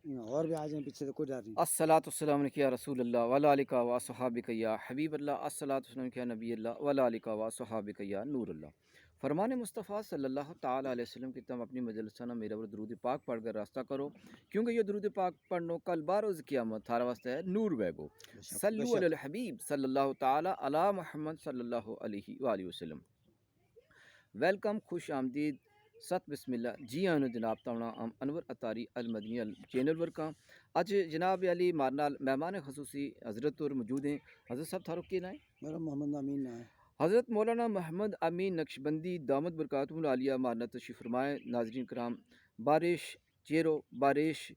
اور بھی آ جائیں پیچھے سے، کوئی ڈر نہیں۔ الصلاۃ والسلام علیک یا رسول اللہ وعلی آلک و صحابک یا حبیب اللہ، الصلاۃ والسلام علیک یا نبی اللہ وعلی آلک و صحابک یا نور اللہ۔ فرمان مصطفیٰ صلی اللہ تعالیٰ علیہ وسلم کی تم اپنی مجلسانہ میرا اور درود پاک پڑھ کر راستہ کرو، کیونکہ یہ درود پاک پڑھنو کل باروز قیامت تھارا واسطہ ہے نور بیگو۔ بے شک بے صلو علی شک۔ الحبیب صلی اللہ تعالیٰ علی محمد صلی اللہ علیہ وآلہ وسلم۔ ویلکم، خوش آمدید، ست بسم اللہ جی آنو جناب تاؤنا ہم انور اتاری المدنی چینل ورکاں اج جناب علی مارنال مہمان خصوصی حضرت اور موجود ہیں۔ حضرت صاحب تھارو کی نام ہے؟ میرا محمد امین ہے۔ حضرت مولانا محمد امین نقشبندی دامت برکاتہ العالیہ مارنا تشریف فرمائے۔ ناظرین کرام، بارش چیرو بارش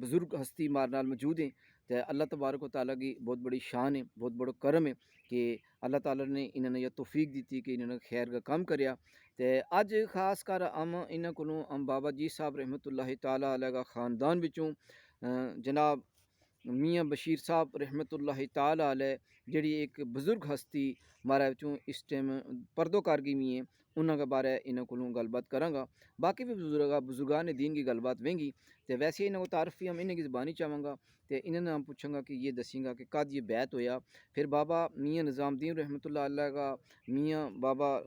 بزرگ ہستی مارنال موجود ہیں، تو اللہ تبارک و تعالیٰ کی بہت بڑی شان ہے، بہت بڑا کرم ہے کہ اللہ تعالیٰ نے انہوں نے یہ توفیق دیتی کہ انہوں نے خیر کا کام کریا۔ تو اج خاص کر ہم انہوں کو ہم بابا جی صاحب رحمۃ اللہ تعالیٰ علیہ کا خاندان بچوں جناب میاں بشیر صاحب رحمۃ اللہ تعالیٰ علیہ جڑی ایک بزرگ ہستی مارا وچوں اس ٹائم پردو کارگی میں ہیں، انہوں کے بارے انہوں کو گل بات کراں گا، باقی بھی بزرگان دین کی گل بات ویں گی۔ تو ویسے انہوں کو تعارف بھی ہم انہیں کی زبانی چاہوں گا، تو انہوں نے ہم پوچھوں گا کہ یہ دسیں گا کہ کد یہ بیعت ہویا۔ پھر بابا میاں نظام الدین رحمۃ اللہ علیہ کا، میاں بابا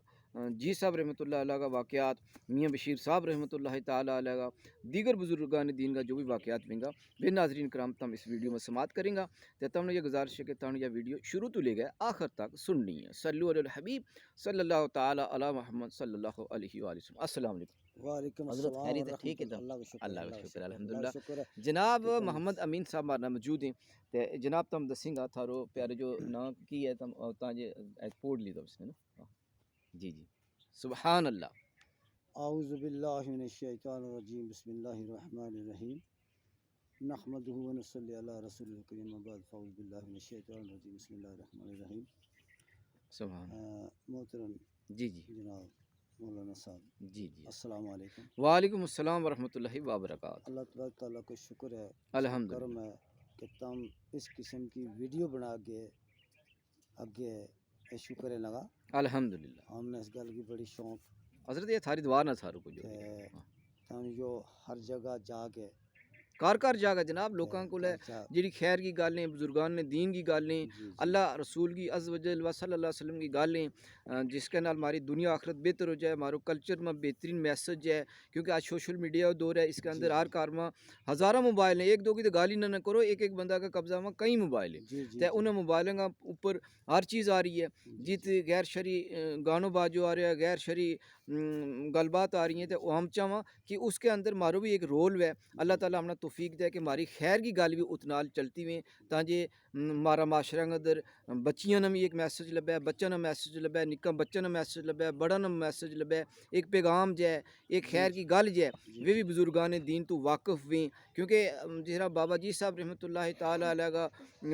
جی صاحب رحمۃ اللہ علیہ کا واقعات، میاں بشیر صاحب رحمۃ اللہ تعالیٰ علیہ کا، دیگر بزرگان دین کا جو بھی واقعات بیں گا بے ناظرین کرام تم اس ویڈیو میں سماعت کریں گا۔ تو تم نے یہ گزارش ہے کہ تم نے یہ ویڈیو شروع تو لے گئے آخر تک سننی ہے۔ صلو علی الحبیب صلی اللہ تعالیٰ علی محمد صلی اللہ علیہ وآلہ وسلم۔ السلام علیکم وعلیکم حضرت، السلام خیریت ہے؟ ورحمۃ ٹھیک ہے اللہ۔ تم؟ اللہ کا شکر، اللہ کا اللہ کا شکر شکر، الحمدللہ۔ اللہ کا شکر ہے جناب کہ تم محمد امین صاحب مارنا موجود ہیں، تو جناب تم دسیں گا تھارو پیارے جو نام کی ہے تم تاجے پوڑ لی تو اس نے نا جی جی سبحان اللہ۔ اعوذ باللہ من الشیطان الرجیم، بسم اللہ الرحمن الرحیم، نحمدہ و نصلی علی رسول الکریم، بعد فاعوذ باللہ من الشیطان الرجیم، بسم اللہ الرحمن الرحیم۔ سبحان محترم جی جی جناب مولانا صاحب، جی جی السلام علیکم۔ وعلیکم السلام ورحمۃ اللہ وبرکاتہ۔ اللہ تبارک تعالیٰ کا شکر ہے، اس کا الحمدللہ کرم ہے کہ تم اس قسم کی ویڈیو بنا کے اگے شکر ہے لگا۔ الحمدللہ ہم نے اس گل کی بڑی شوق حضرت یہ تھاری دوار نہ سارو کو جو کہ تم جو ہر جگہ جا کے کار کار جاگا جناب لوکاں کو لے جڑی خیر کی گالیں، بزرگان نے دین کی گالیں، جی اللہ رسول کی عز و جل و صلی اللہ علیہ وسلم کی گالیں، جس کے نال ہماری دنیا آخرت بہتر ہو جائے، ہمارو کلچر میں بہترین میسج ہے، کیونکہ آج سوشل میڈیا دور ہے، اس کے اندر ہر کار میں ہزاروں موبائل ہیں، ایک دو کی تو گالی نہ کرو، ایک ایک بندہ کا قبضہ میں کئی موبائل ہیں، تو انہیں موبائلوں کا اوپر ہر چیز آ رہی ہے، جت غیر شرعی گانوں باجو آ رہا ہے، غیر شرعی گل بات آ رہی ہیں، تو ہم چاہاں کہ اس کے اندر مارو بھی ایک رول ہے، اللہ تعالیٰ ہم نے توفیق دے کہ ہماری خیر کی گل بھی اتنال چلتی ہوئے تاکہ ہمارا معاشرہ کے اندر بچیاں نے بھی ایک میسج لبے، بچوں نے میسج لبے، نکا بچوں نے میسج لبے، بڑا نے میسج لبے، ایک پیغام جو ہے، ایک خیر کی گل جو ہے وہ بھی بزرگان دین تو واقف ہوئیں، کیونکہ جہاں بابا جی صاحب رحمۃ اللہ تعالیٰ علیہ کا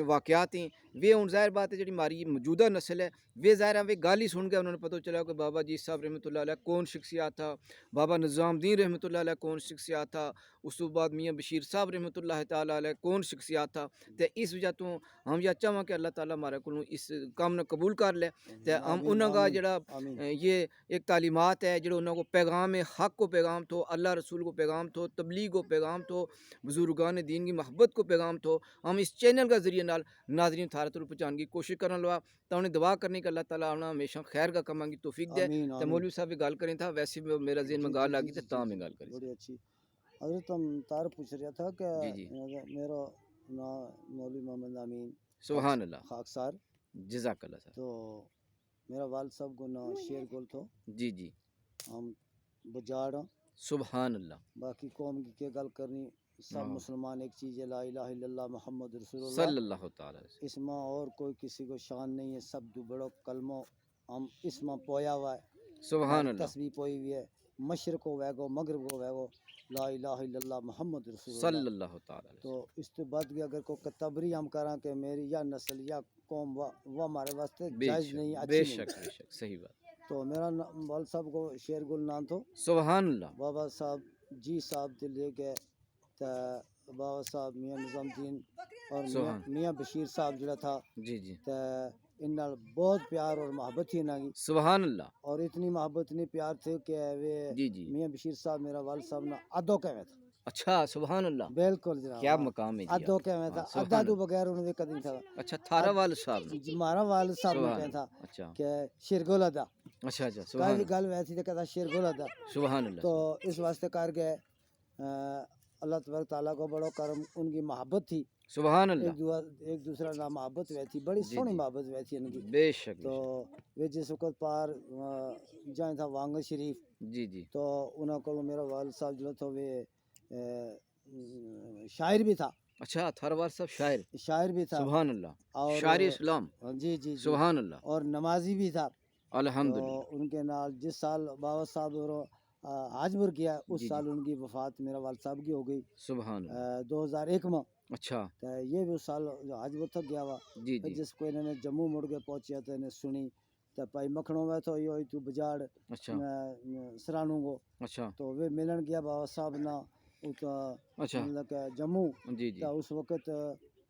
واقعات ہیں وہ ہوں ظاہر بات ہے جی ہماری موجودہ نسل ہے وہ ظاہر ہے وہ گال ہی سن کے انہوں نے پتہ چلا کہ بابا جی صاحب رحمۃ اللہ علیہ کون شخصیات تھا، بابا نظام الدین رحمۃ اللہ علیہ کون شخصیات تھا، اس تو بعد میاں بشیر صاحب رحمۃ اللہ تعالیٰ علیہ کون شخصیات تھا، تو اس وجہ تو ہم یہ چاہوں کہ اللہ تعالیٰ ہمارے کو اس کام نے قبول کر لے، تو ہم انہوں کا جڑا یہ ایک تعلیمات ہے جڑا انہوں کو پیغام حق کو پیغام تھو، اللہ رسول کو پیغام تھو، تبلیغ کو پیغام تھو، بزرگان دین کی محبت کو پیغام تھو، ہم اس چینل کا ذریعے نال ناظرین تھارے تک پہنچانے کی کوشش کرنے لوا، تو انہیں دعا کرنے کہ اللہ تعالیٰ انہیں ہمیشہ خیر کا کماں کی توفیق دے۔ تو مولوی صاحب بھی گال کریں تھا، ویسے بھی میرا ذہن میں گال آگی تو تاں میں گال کری۔ بڑی اچھی حضرت تم تار پوچھ رہا تھا کہ جی جی میرا نام مولوی محمد امین سبحان اللہ خاکسار، جزاک اللہ صاحب۔ تو میرا والد صاحب کو نام شیر گل تھو، جی جی ہم بجاڑ ہوں، سبحان اللہ۔ باقی قوم کی کیا گل کرنی، سب مسلمان ایک چیز ہے، لا الہ الا اللہ محمد رسول صلی اللہ، اللہ تعالیٰ اس میں اور کوئی کسی کو شان نہیں ہے، سب دو بڑو کلمہ ہم اس میں پویا ہوا ہے، سبحان اللہ تسبیح پوئی ہوئی ہے، مشرق ہو ویگو مغرب ہو ویگو، لا الہ الا اللہ محمد رسول صلی اللہ۔ اللہ تعالیٰ علیہ تو اس تو بعد بھی اگر کوئی کتبری ہم کراں کہ میری یا نسل یا قوم وہ ہمارے واسطے جائز نہیں، بے اچھی نہیں۔ شک بے شک صحیح بات۔ تو میرا والد صاحب کو شیر گل نام تھو، سبحان اللہ۔ بابا صاحب جی صاحب دے لے گئے، تو بابا صاحب میاں نظام الدین اور میاں بشیر صاحب جڑا تھا، جی جی تو ان نال بہت پیار اور محبت تھی انہاں کی، سبحان اللہ۔ اور اتنی محبت اتنی پیار تھے کہ وہ جی جی میاں بشیر صاحب میرا والد صاحب نے ادو کہے تھا، اچھا سبحان اللہ، بالکل جناب کیا مقام ہے جی ادو آپ کے میں کا، تھا ہاں، سبحان ادا تو اللہ۔ بغیر انہوں نے کدی نہیں تھا اچھا تھارا والد صاحب نے، جی ہمارا والد صاحب نے سبحان کہا اللہ، تھا اچھا کہ شیرگل ادا اچھا اچھا کہا سبحان جی اللہ گل ویسی تو کہتا شیرگل ادا سبحان اللہ تو اس واسطے کر گئے اللہ تبارک تعالیٰ کو بڑا کرم ان کی محبت تھی سبحان اللہ، ایک دوسرا نام محبت ہوئی تھی بڑی جی سونی جی محبت ہوئی تھی ان کی بے شک بے تو وہ جس وقت پار جائیں تھا وانگل شریف شک، جی جی تو انہوں کو میرا والد صاحب جو تھا وہ شاعر بھی تھا اچھا تھارا والد صاحب شاعر بھی تھا سبحان اللہ، اور شاعر اسلام، جی جی جی سبحان اللہ، اور نمازی بھی تھا الحمد تو للہ، ان کے نال جس سال بابا صاحب اور حج پر کیا اس جی سال جی ان کی وفات میرا والد صاحب کی ہو گئی سبحان اللہ، 2001 میں اچھا تو یہ بھی اس سال حج پر تک گیا ہوا جی پھر جی جس کو انہوں نے جموں مڑ کے پہنچیا تو انہیں سنی تو بھائی مکھنوں میں تو یہ تو بجاڑ اچھا سرانوں کو اچھا تو وہ ملن گیا بابا صاحب نہ اچھا مطلب کہ جموں جی جی تو اس وقت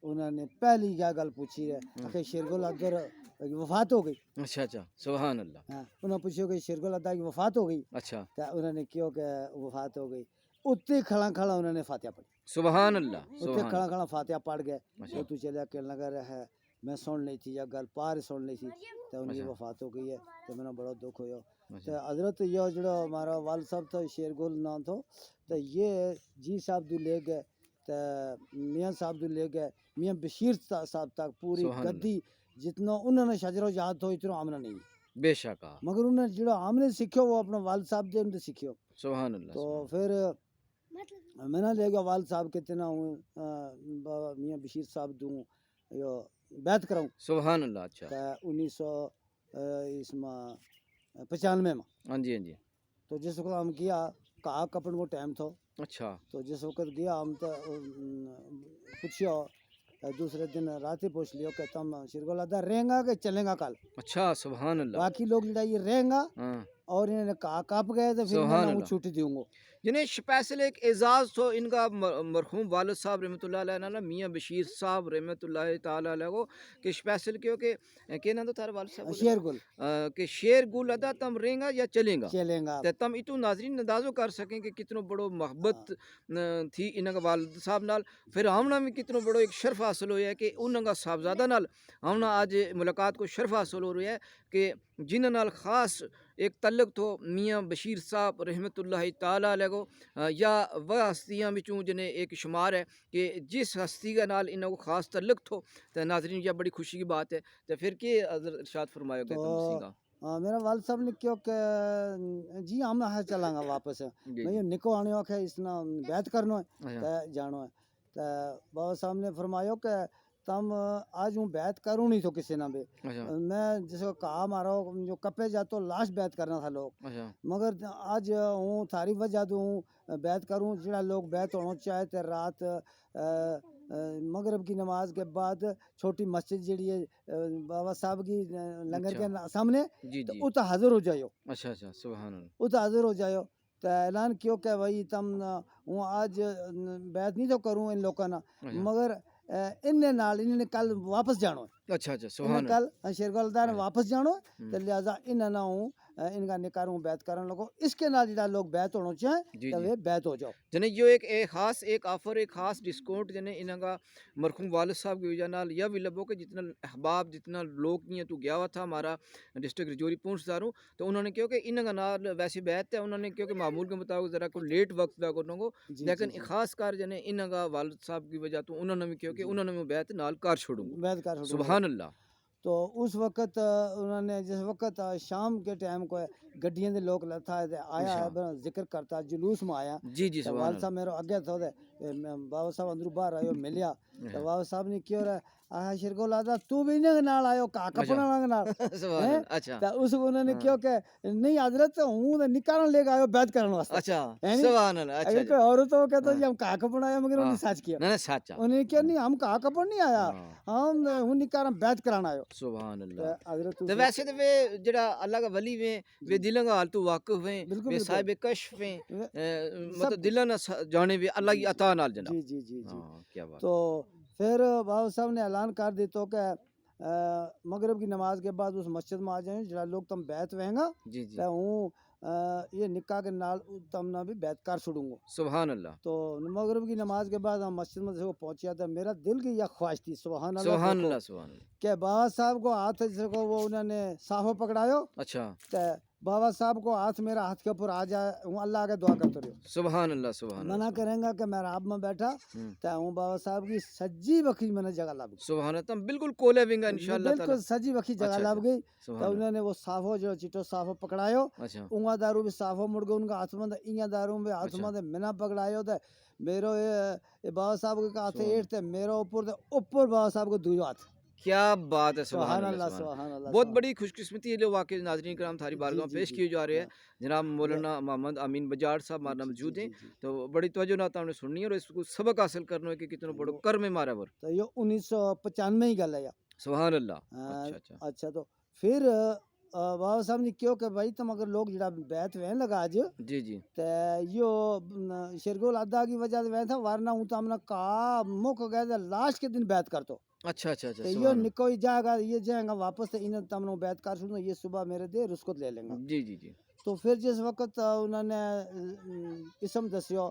انہوں نے پہلی کیا گل پوچھی ہے کہ شیرگل ادر وفات ہو گئی اچھا اچھا سبحان اللہ، ہاں انہوں نے پوچھو کہ شیرگل ادا کی وفات ہو گئی اچھا تو انہوں نے کیوں کہ وفات ہو گئی اتنے کھڑا کھڑا انہوں نے فاتحہ پڑھی سبحان اللہ اتنے سبحان کھڑا اللہ، کھڑا فاتحہ پڑھ گئے اچھا وہ تو چلے کہ لگا رہا ہے میں سن لی تھی یا گل پار سن لی تھی تو ان کی اچھا وفات ہو گئی ہے تو میں بڑا دکھ ہویا تو اچھا حضرت یہ جڑا ہمارا والد صاحب تھا شیرگل نام تھا تو یہ جی صاحب دو لے گئے تو میاں صاحب دو لے گئے میاں بشیر صاحب تک پوری سبحان اللہ، گدی جتنا انہوں نے شجر و یاد تو اتنا آمنا نہیں بے شک مگر انہوں نے جڑا آمنے سیکھو وہ اپنا والد صاحب دے ان سیکھو سبحان اللہ، تو سبحان پھر میں نہ لے گیا والد صاحب کتنا ہوں بابا میاں بشیر صاحب دوں یہ بیعت کراؤں سبحان اللہ، اچھا تو 1995 میں ہاں جی ہاں جی، تو جس وقت ہم گیا کہا کپڑ کو ٹائم تھا اچھا تو جس وقت گیا ہم تو پوچھو دوسرے دن رات ہی پوچھ لیو کہ تم شیرگل ادا رہیں گا کہ چلیں گا کل اچھا سبحان اللہ، باقی لوگ جڑا یہ رہیں گا ہاں اور انہوں نے کہا کپ گئے تو پھر میں سبحان نہ اللہ، چھوٹی دوں گا یعنی اسپیشل ایک اعزاز تو ان کا مرحوم والد صاحب رحمۃ اللہ علیہ نا میاں بشیر صاحب رحمۃ اللہ تعالیٰ علیہ کو کہ اسپیشل کیونکہ کیا نام تو تھارا والد صاحب شیرگل کہ شیر گل ادا تم رہیں گا یا چلیں گا چلیں گا تے تم اتو ناظرین اندازو کر سکیں کہ کتنو بڑو محبت تھی انہاں کا والد صاحب نال پھر ہمنا بھی کتنو بڑو ایک شرف حاصل ہویا ہے کہ انہاں کا صاحبزادہ نال ہمنا آج ملاقات کو شرف حاصل ہو رہا ہے کہ جنہاں نال خاص ایک تعلق تو میاں بشیر صاحب رحمۃ اللہ تعالیٰ علیہ کو یا وہ ہستیاں بچوں جنہیں ایک شمار ہے کہ جس ہستی کا نال انہوں کو خاص تعلق تھو تو ناظرین یہ بڑی خوشی کی بات ہے تو پھر کیا حضرت ارشاد فرمایا گیا تم تو سنگا میرا والد صاحب نے کیوں کہ جی ہم ہے چلاں گا واپس جی میں جی یہ نکو آنے واقع ہے اس نا بیعت کرنا ہے اچھا تو جانو ہے تو بابا صاحب نے فرمایا کہ تم آج ہوں بیعت کروں نہیں تو کسی نہ بھی اچھا میں جس کو کہا مارا جو کپے جا تو لاش بیعت کرنا تھا لوگ اچھا مگر آج ہوں تھاری وجہ تو ہوں بیعت کروں جڑا لوگ بیعت ہونا چاہے تو رات مغرب کی نماز کے بعد چھوٹی مسجد جڑی ہے بابا صاحب کی لنگر کے سامنے جی تو جی اتنا حاضر ہو جائیو اچھا اچھا سبحان اللہ اتنا حاضر ہو جائیو تو اعلان کیوں کہ بھائی تم ہوں آج بیعت نہیں تو کروں ان لوگوں نا اچھا مگر انہیں نے کل واپس جانو ہے اچھا اچھا انہیں سبحان کل شیرگل دار اللہ واپس جانو ہے تو لہٰذا انہیں نہ ہوں ان کا نکار ہوں بیعت کرن لگو اس کے نال جڑا لوگ بیعت ہونا چاہیں جی تو جی وہ بیعت ہو جاؤ جنے جو ایک خاص ایک آفر ایک خاص ڈسکاؤنٹ جنے انہاں کا مرحوم والد صاحب کی وجہ نال یہ بھی لبو کہ جتنا احباب جتنا لوگ نہیں تو گیا ہوا تھا ہمارا ڈسٹرکٹ رجوری پونچھ داروں تو انہوں نے کیوں کہ انہاں کا نال ویسے بیعت ہے انہوں نے کیوں کہ معمول کے مطابق ذرا کو لیٹ وقت دا کرنے کو جی لیکن جی جی خاص کار جنے انہاں کا والد صاحب کی وجہ تو انہوں نے بھی کیوں کہ انہوں نے بھی بیعت نال کار چھوڑوں گو بیعت کر چھوڑوں گا سبحان اللہ تو اس وقت انہوں نے جس وقت شام کے ٹائم کو گڈیاں دے لوگ لتھا ہے آیا ہے ذکر کرتا جلوس میں آیا جی جی تو سبحان والد اللہ صاحب میرے اگے تھو دے بابا صاحب اندروں باہر آئیو ملیا تو بابا صاحب نے کیوں رہا آہا شیرگل آدھا تو بھی انہیں نال آئیو کا کپڑا لنگ نال سبحان اللہ اچھا تو اس کو انہوں نے کیوں کہ نہیں حضرت ہوں نکارن لے کے آئیو بیعت کرنے واسطے اچھا سبحان اللہ اچھا اگر کوئی عورت ہو کہتا جی ہم کا کپڑا آیا مگر انہیں سچ کیا نہ سچا انہیں نے کیا نہیں ہم کا کپڑ نہیں آیا ہم ہوں نکارن بیعت کرانا آئیو سبحان اللہ حضرت تو ویسے تو وہ جڑا اللہ کا ولی ہیں وہ دلوں کا حال تو واقف ہیں بالکل وہ صاحب کشف ہیں مطلب دلوں نہ جانے بھی اللہ کی عطا نال جناب جی جی جی جی ہاں کیا بات تو پھر بابا صاحب نے اعلان کر دیتا کہ مغرب کی نماز کے بعد اس مسجد میں آ جائیں جڑا لوگ تم بیعت وہیں گا جی جی تو ہوں یہ نکاح کے نال تمنا بھی بیعت کر چھوڑوں گا. سبحان اللہ تو مغرب کی نماز کے بعد ہم مسجد میں سے پہنچیا تھا. میرا دل کی یہ خواہش تھی سبحان اللہ سبحان دیکھو، اللہ سبحان اللہ. کہ بابا صاحب کو ہاتھ سے کو وہ انہوں نے صافو پکڑایو. اچھا تے بابا صاحب کو ہاتھ میرا ہاتھ کے اوپر آ جائے، ہوں اللہ آگے دعا کرتے رہو. سبحان اللہ سبحان منع اللہ. کریں گا کہ میں راب میں بیٹھا ہوں. تے ہوں بابا صاحب کی سجی وکھی میں نے جگہ لب گئی. سبحان اللہ. تم بالکل کولے ونگا انشاءاللہ تعالی. بالکل سجی وکھی جگہ اچھا لب گئی. سبحان تو اللہ. انہوں نے وہ صافو جو چٹو صافو پکڑایو، اچھا اونگا دارو بھی صافو مڑ گئے ان کا ہاتھ میں ایاں دارو بھی ہاتھ اچھا. میں منا پکڑایو. تے میرو یہ بابا صاحب کے ہاتھ سبحان ایٹ تے میرا اوپر تے اوپر بابا صاحب کو دوجو ہاتھ. کیا بات ہے. سبحان سبحان اللہ اللہ سبحان اللہ. سبحان اللہ. بہت سبحان بڑی خوش قسمتی ہے جو واقعی ناظرین کرام تھاری جی بارگاہ میں جی پیش جی کیے جا رہے ہیں. ہاں. جناب مولانا محمد امین بجاڑ صاحب ہمارے جی موجود جی ہیں. جی. تو بڑی توجہ نات ہم نے سننی ہے اور اس کو سبق حاصل کرنا ہے کہ کتنا بڑو کر میں مارا ور. تو یہ 1995 ہی گل ہے یا. سبحان اللہ. ہاں، اچھا اچھا. اچھا تو پھر بابا صاحب نے کیوں کہ بھائی تم اگر لوگ جڑا بیعت وین لگا آج جی جی تے یہ شرگول ادا کی وجہ سے وین تھا، ورنہ ہوں تو ہم نے کہا مک گئے تھے لاسٹ کے دن بیعت کر تو. اچھا اچھا اچھا. تے یہ سبحان اللہ. نکو ہی جائے گا، یہ جائے گا واپس تے انہیں تم نے بیعت کر چھوڑنا، یہ صبح میرے دے رسکت لے لیں گا. جی جی جی. تو پھر جس وقت انہوں نے اسم دسیو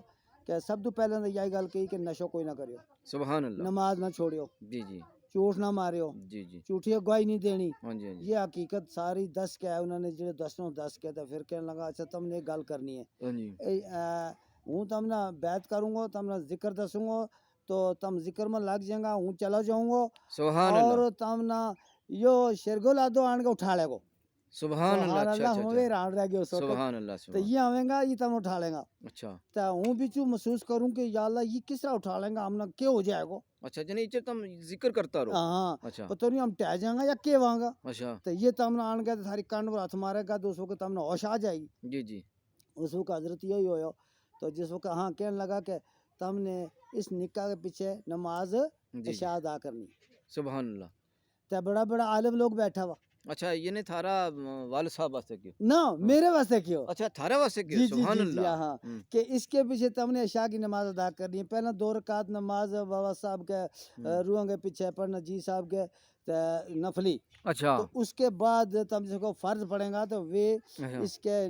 کہ سب تو پہلے نے یہی گل کہی کہ نشو کوئی نہ کریو، سبحان اللہ. نماز نہ چھوڑیو، جی جی جھوٹ نہ ماریو، جی جی. جھوٹی گواہی نہیں دینی. ہاں جی ہاں جی یہ حقیقت ساری دس کے ہے انہوں نے جڑے دسنوں دس کے. تو پھر کہنے لگا اچھا تم نے ایک گل کرنی ہے، ہاں جی. ہوں تم نے بیعت کروں گا، تم نے ذکر دسوں گا تو تم ذکر میں لگ جائیں گا، ہوں چلا جاؤں گا سبحان اللہ. اور تم نے یہ شرگول آدو آن کے اٹھا لے گو. سبحان اللہ. سبحان اچھا اللہ. اچھا ہوں اچھا. بھی ران رہ گیا اس وقت. سبحان اللہ تو سبحان. یہ آویں گا، یہ تم اٹھا لیں گا. اچھا تو ہوں بھی چوں محسوس کروں کہ یا اللہ یہ کس طرح اٹھا لیں گا، ہم نے کیا ہو جائے گا. اچھا. جنہیں اچھا تم ذکر کرتا رہو. ہاں اچھا پتہ نہیں ہم ٹہ جائیں گا یا کیا وہاں گا. اچھا. تو یہ تم نے آن گیا تو ساری کانڈ پر ہاتھ مارے گا تو اس وقت تم نے ہوش آ جائے گی. جی جی اس وقت حضرت یہی ہویا. تو جس وقت ہاں کہنے لگا کہ تم نے اس نکاح کے پیچھے نماز جی جی. عشاء ادا کرنی. سبحان اللہ. تو بڑا بڑا عالم لوگ بیٹھا ہوا. اچھا یہ نے تھارا والد صاحب واسطے کیوں. نہ میرے واسطے کیوں. اچھا تھارا واسطے کیوں. جی جی سبحان جی جی اللہ. ہاں کہ اس کے پیچھے تم نے عشاء کی نماز ادا کرنی ہے. پہلے 2 رکعت نماز بابا صاحب کے روحوں کے پیچھے پڑھنا، جی صاحب کے نفلی. اچھا تو اس کے بعد تم جس کو فرض پڑھیں گا تو وہ اچھا اس کے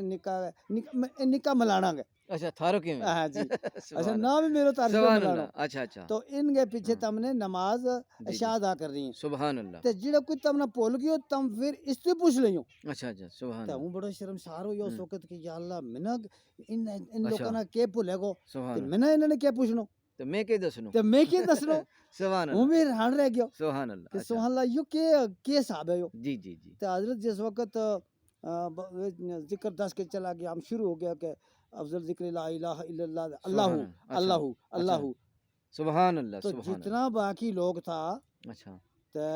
نکاح ملانا گے. اچھا تھارو کیوں. ہاں جی. اچھا سبحان نام بھی میرے تعریف سبحان ملانا. اللہ. اچھا اچھا. تو ان کے پیچھے تم نے نماز جی جی. عشاء ادا کرنی ہے. سبحان اللہ. تے جڑا کوئی تم نے بھول گیو تم پھر اس سے پوچھ لیو. اچھا اچھا. سبحان تے اللہ. ہوں بڑا شرمسار ہویا اس وقت کہ یا اللہ منا ان اچھا. لوگوں نے کیا بھولے گو سبحان تے اللہ. منا انہوں نے کیا پوچھنو تو میں کیا دسنو. تے میں کی دسنو. سبحان ہوں اللہ. بھی حیران رہ گیا سبحان اللہ. کہ اچھا. سبحان اللہ یہ کیا حساب ہے. جی جی جی. تے حضرت جس وقت ذکر دس کے چلا گیا، ہم شروع ہو گیا کہ افضل ذکر لا الہ الا اللہ اللہ سبحان اللہ. اللہ اچھا اللہ. سبحان اللہ. تو سبحان اللہ. جتنا باقی لوگ تھا اچھا تے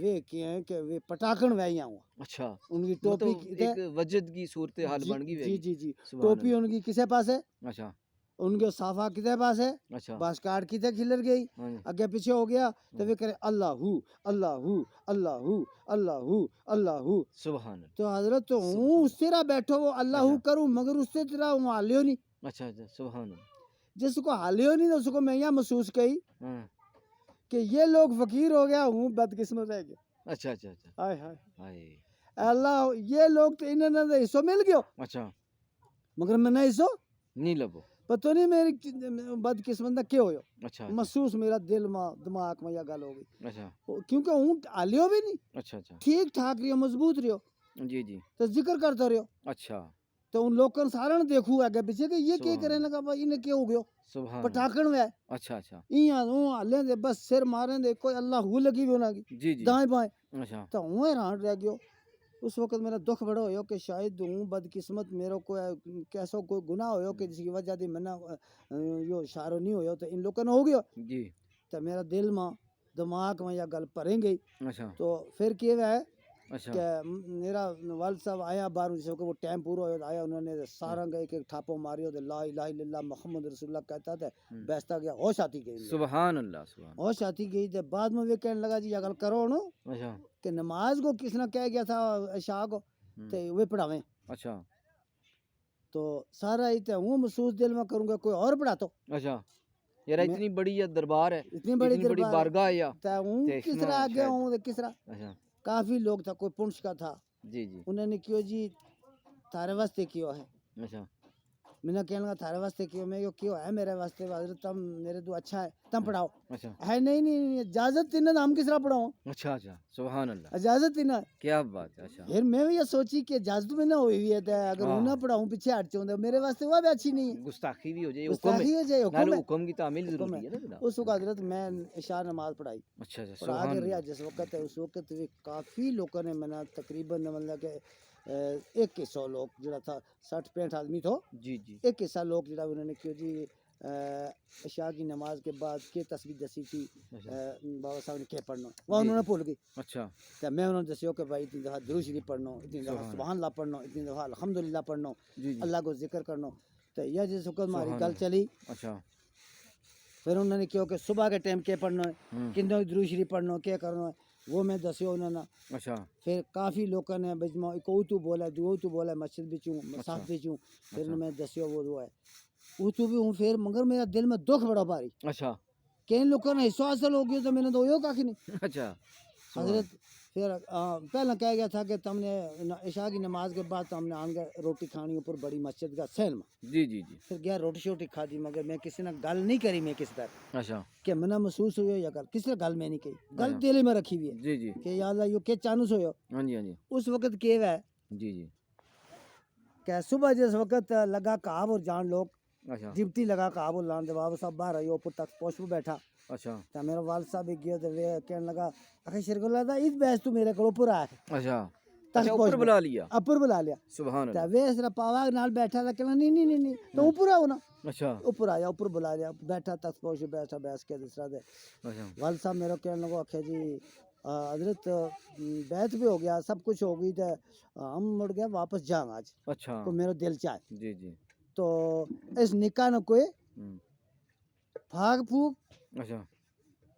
وہ کیا کہ وہ پٹاکن ویاں ہوا. اچھا. ان کی ٹوپی مطلب ایک وجد کی صورت حال بن گئی. جی جی جی. سبحان ٹوپی اللہ. ان کی کسے پاس ہے، اچھا ان کے صافہ کسے پاس ہے، اچھا. باس کارڈ کسے کھلر گئی، ہاں جی. اگے پیچھے ہو گیا. تو وہ کرے اللہ اللہ اللہ اللہ اللہ. سبحان اللہ. تو حضرت ہوں اس طرح بیٹھو وہ اللہ اچھا. کروں مگر اس سے طرح ہوں حالیو نہیں. اچھا اچھا. سبحان اللہ. جس کو حالیو نہیں اس کو میں یہ محسوس کی ہاں. کہ یہ لوگ فقیر ہو گیا، ہوں بدقسمت رہ گیا. اچھا اچھا اچھا. ہائے ہائے ہائے. اللہ، یہ لوگ تو انہوں نے حصہ مل گیا اچھا. مگر میں نے حصہ نہیں لبو. پتہ نہیں میری بدقسمت نہ کیا ہویا. اچھا محسوس میرا دل میں دماغ میں یہ گل ہو گئی اچھا کیونکہ ہوں حالیو بھی نہیں، اچھا اچھا. ٹھیک ٹھاک رہو، مضبوط رہو جی جی. تو ذکر کرتا رہو. اچھا. تو ان لوگوں سارا نے دیکھو آگے پیچھے کہ یہ کیا سبحان کرنے لگا بھائی، انہیں کیا ہو گیا سبحان اللہ. پٹاکن میں اچھا اچھا. ہلیں دے بس سر ماریں دے، کوئی اللہ ہو لگی بھی ہونا کی جی جی. دائیں بائیں. اچھا. تو ہوں حیران رہ گیا. اس وقت میرا دکھ بڑا ہویا کہ شاید ہوں بدقسمت میرا کوئی کیسا کوئی گناہ ہویا کہ جس کی وجہ دی میں یہ اشارہ نہیں ہویا تو ان لوگوں نے ہو گیا. جی. تو میرا دل میں دماغ میں یہ گل پریں گئی. اچھا تو پھر کیا ہے اچھا. کہ میرا والد صاحب آیا باہر، جس وقت وہ ٹائم پورا ہوا آیا، انہوں نے سارا ایک ایک ٹھاپو ماری ہوتے لا الہ الا اللہ محمد رسول اللہ کہتا تھا. بیستا گیا، ہوش آتی گئی، سبحان اللہ. سبحان اللہ. ہوش آتی گئی. تو بعد میں وہ کہنے لگا جی یہ گل کرو نا اچھا کہ نماز کو کس نے کہہ گیا تھا عشاء کو تو وہ پڑھاویں. اچھا تو سارا ہی تو ہوں محسوس دل میں کروں گا کوئی اور پڑھا تو. اچھا. یار اتنی بڑی یہ دربار ہے، اتنی بڑی دربار بارگاہ ہے. تو ہوں تے کس اسما طرح آگے شاید. ہوں تو کس طرح اچھا. کافی لوگ تھا، کوئی پنچ کا تھا. جی جی. انہوں نے کیوں جی تھارے واسطے کیوں ہے اچھا میں کہنے لگا تھارے واسطے کیوں میں کیوں ہے میرے واسطے حضرت تم میرے تو اچھا ہے تم پڑھاؤ اچھا ہے نہیں اجازت تھی نا ہم کس طرح پڑھاؤں اچھا اچھا سبحان اللہ اجازت تھی نا کیا بات ہے اچھا پھر میں بھی یہ سوچی کہ اجازت میں نہ ہوئی ہوئی ہے تو اگر ہوں نہ پڑھاؤں پیچھے ہٹ جاؤں تو میرے واسطے وہ بھی اچھی نہیں ہے گستاخی بھی ہو جائے حکم ہے گستاخی ہو جائے حکم نالو ہے حکم کی تعمیل حکم ضروری ہے نا ہے جناب اس وقت حضرت میں عشاء نماز پڑھائی اچھا اچھا اور آگے سبحان رہا اللہ جس وقت ہے اس وقت بھی کافی لوگوں نے منا تقریباً مطلب کہ 100 لوگ جڑا تھا 60-65 آدمی تھو جی جی ایک حصہ لوگ جڑا انہوں نے کیوں جی عشاء کی نماز کے بعد کے تسبیح دسی تھی بابا صاحب نے کیا پڑھنا وہ انہوں نے بھول گئی اچھا تو میں انہوں نے دسیو کہ بھائی اتنی دفعہ درود شریف پڑھنا اتنی دفعہ سبحان اللہ پڑھنا اتنی دفعہ الحمدللہ پڑھنا جی جی اللہ کو ذکر کرنا تو یہ جس وقت ہماری سبحان گل اللہ چلی اچھا پھر انہوں نے کہا کہ صبح کے ٹائم کیا پڑھنا ہے ہوں کتنے درود شریف پڑھنا کیا کرنا ہے وہ میں دسیو انہوں نے اچھا پھر کافی لوگوں نے بجما کو تو بولا دو تو بولا مسجد بچوں مساف بچوں پھر اچھا میں دسیو وہ دعا ہے وہ تو بھی ہوں پھر مگر میرا دل میں دکھ بڑا باری اچھا کئی لوگوں نے حصہ حاصل ہو گیا تو میں نے تو یہ کاکھی نہیں اچھا سبحان حضرت پھر پہلا کہہ گیا تھا کہ تم نے عشاء کی نماز کے بعد تم نے آن گئے روٹی کھانی اوپر بڑی مسجد کا سہن میں جی جی جی پھر گیا روٹی شوٹی کھا دی مگر میں کسی نے گل نہیں کری میں کس طرح اچھا کہ منہ محسوس ہوئی یا گل کس نے گل میں نہیں کہی گل اچھا دل میں رکھی ہوئی ہے جی جی کہ یا اللہ یہ کہ چانس ہوئے ہاں جی ہاں جی اس وقت کیو ہے جی جی کہ صبح جس وقت لگا کعب اور جان لوگ اچھا ڈپٹی لگا کعب اور لان دے بابا صاحب باہر آئیو اوپر تک پوچھ پہ بیٹھا اچھا تو میرا والد صاحب بھی گیا تو وہ کہنے لگا اکھے شرک اللہ دا اس بیس تو میرے کو اوپر آ اچھا تک اچھا پوچھ اوپر بلا لیا اوپر بلا لیا سبحان تو اللہ وہ اس طرح پاوا نال بیٹھا تھا کہنا نہیں تو اوپر آؤ نا اچھا اوپر آیا اوپر بلا لیا بیٹھا تک پوچھ بیٹھا بیس کے دوسرا دے اچھا والد صاحب میرا کہنے لگا آخیا جی حضرت بیت بھی ہو گیا سب کچھ ہو گئی تو ہم مڑ گیا واپس جاؤں آج اچھا کو میرا دل چاہے جی جی تو اس نکاح نہ کوئی ہوں پھاگ پھوک اچھا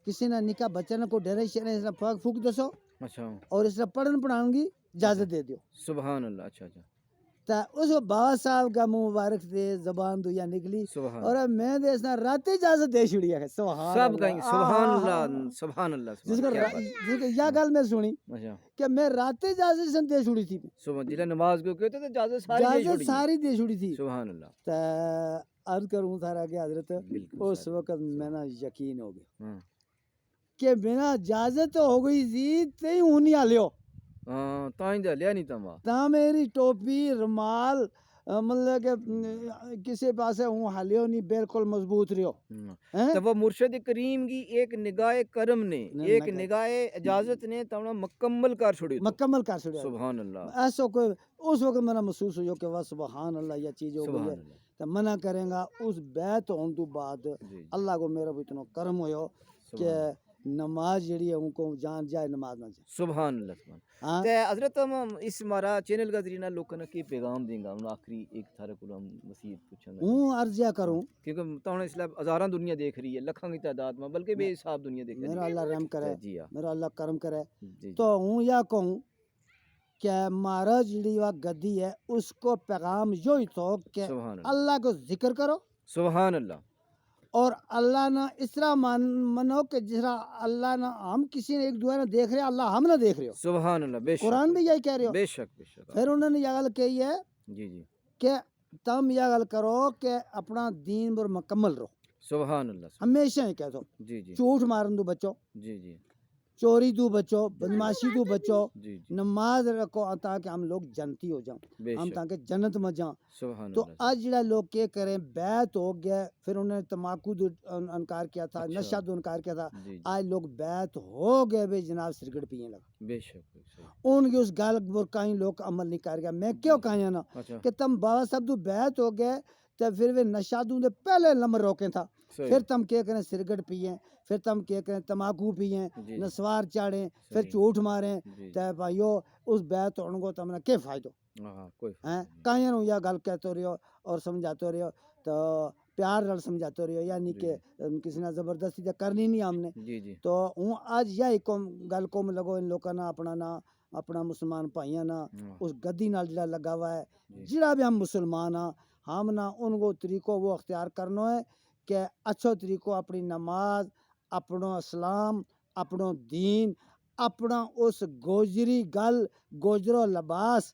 کسی نہ نکاح بچہ نہ کو ڈرے شرے اس طرح پھاگ پھوک دسو اچھا اور اس طرح پڑھن پڑھان کی اجازت دے دیو سبحان اللہ اچھا اچھا تا اس بابا صاحب کا منہ مبارک سے زبان تو یا نکلی سبحان اور اب میں دے اس نے رات اجازت دے چھڑی ہے سبحان سب اللہ کہیں سبحان اللہ سبحان اللہ جس کو سبحان کیا بات یا گل میں سنی اچھا کہ میں رات اجازت سن دے چھڑی تھی سبحان جلے نماز کو کہتے تو اجازت ساری دے اجازت چھوڑی ساری دے چھڑی تھی سبحان اللہ تا عرض کروں تھارا کہ حضرت بالکل اس سر وقت میں نا یقین ہو گیا ہاں کہ بنا اجازت ہو گئی تھی تے ہونی آلیو ہاں تائیں دے لیا نہیں تما تا میری ٹوپی رومال مطلب کہ کسی پاسے ہوں حالیو نہیں بالکل مضبوط رہو ہیں تو وہ مرشد کریم کی ایک نگاہ کرم نے ایک نگاہ اجازت نے تمنا مکمل کر چھوڑی تو مکمل کر چھڑیا سبحان اللہ ایسا کوئی اس وقت میرا محسوس ہو کہ وہ سبحان اللہ یہ چیز ہو گئی ہے سبحان اللہ تو منع کریں گا اس بیت ہون تو بعد جی اللہ کو میرا بھی اتنا کرم ہویا کہ سبحان اللہ نماز جڑی ہے ان کو جان جائے نماز نہ جائے سبحان اللہ سبحان ہاں تے حضرت ہم اس ہمارا چینل کا ذریعہ لوگوں نے کی پیغام دیں گا ہم آخری ایک تھارے کو ہم وسیعت پوچھیں گا ہوں عرضیہ کروں کیونکہ تو اس لیے ہزاراں دنیا دیکھ رہی ہے لکھاں کی تعداد میں بلکہ بے حساب دنیا دیکھ رہی میرا ہے اللہ رحم کرے جی ہاں میرا اللہ کرم کرے جی جی تو ہوں یا کہوں کہ مارا جڑی وا گدی ہے اس کو پیغام یوں ہی تو کہ سبحان اللہ اللہ کو ذکر کرو سبحان اللہ اور اللہ نہ اس طرح منو کہ جس طرح اللہ نہ ہم کسی نے ایک دوسرے نے دیکھ رہے اللہ ہم نہ دیکھ رہے ہو سبحان اللہ بے شک قرآن بھی یہی کہہ رہے ہو بے شک بے شک پھر انہوں نے یہ گل کہی ہے جی جی کہ تم یہ گل کرو کہ اپنا دین پر مکمل رہو سبحان اللہ ہمیشہ ہی کہہ دو جی جی جھوٹ مارن دو بچو جی جی چوری تو بچو بدماشی تو بچو جی جی نماز رکھو تاکہ ہم لوگ جنتی ہو جاؤں بے ہم شک تاکہ جنت میں جاؤں سبحان تو اللہ آج جڑا لوگ کیا کریں بیت ہو گیا پھر انہوں نے تماکو دو انکار کیا تھا اچھا نشہ دو انکار کیا تھا جی جی آج لوگ بیت ہو گئے بھائی جناب سرگٹ پینے لگا بے شک بے شک ان کی اس گال پر کہیں لوگ عمل نہیں کر گیا میں کیوں کہیں نا اچھا کہ تم بابا صاحب تو بیت ہو گئے تو پھر وہ نشہ دوں دے پہلے نمبر روکیں تھا صحیح پھر تم کیا کریں سرگٹ پئیں پھر تم کیا کریں تماکو پئیں جی جی نسوار چاڑیں پھر صحیح جھوٹ ماریں جی تے بھائیو اس بیت ہونے کو تم نے کیا فائدہ ہاں کوئی ہیں کہیں نو یا گل کہتے رہو اور سمجھاتے رہو تو پیار نال سمجھاتے رہو یعنی کہ کسی نے زبردستی تو کرنی نہیں ہم نے جی جی تو ہوں آج یہی گل کو لگو ان لوگوں نے اپنا نا اپنا مسلمان بھائیاں نا اس گدی نال جڑا لگا ہوا ہے جڑا بھی ہم مسلمان ہاں ہم نا ان کو طریقوں وہ اختیار کرنا ہے کہ اچھو طریقوں اپنی نماز اپنا اسلام اپنا دین اپنا اس گوجری گل گوجرو لباس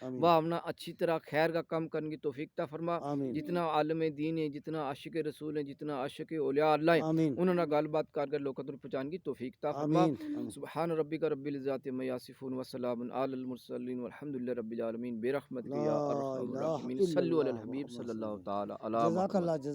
آمین وہ ہمنا اچھی طرح خیر کا کام کرنے کی توفیق عطا فرما آمین جتنا عالم دین ہے جتنا عاشق رسول ہیں جتنا عاشق اولیاء اللہ ہیں آمین انہوں نے گل بات کر کر لوگوں تک پہنچان کی توفیق عطا فرما آمین سبحان ربک رب العزت عما یصفون وسلام علی المرسلین والحمد للہ رب العالمین برحمتک لا یا ارحم الہ الراحمین الا صلوا علی اللہ الحبیب محمد صلی رسول اللہ اللہ تعالی علی جزاک محمد اللہ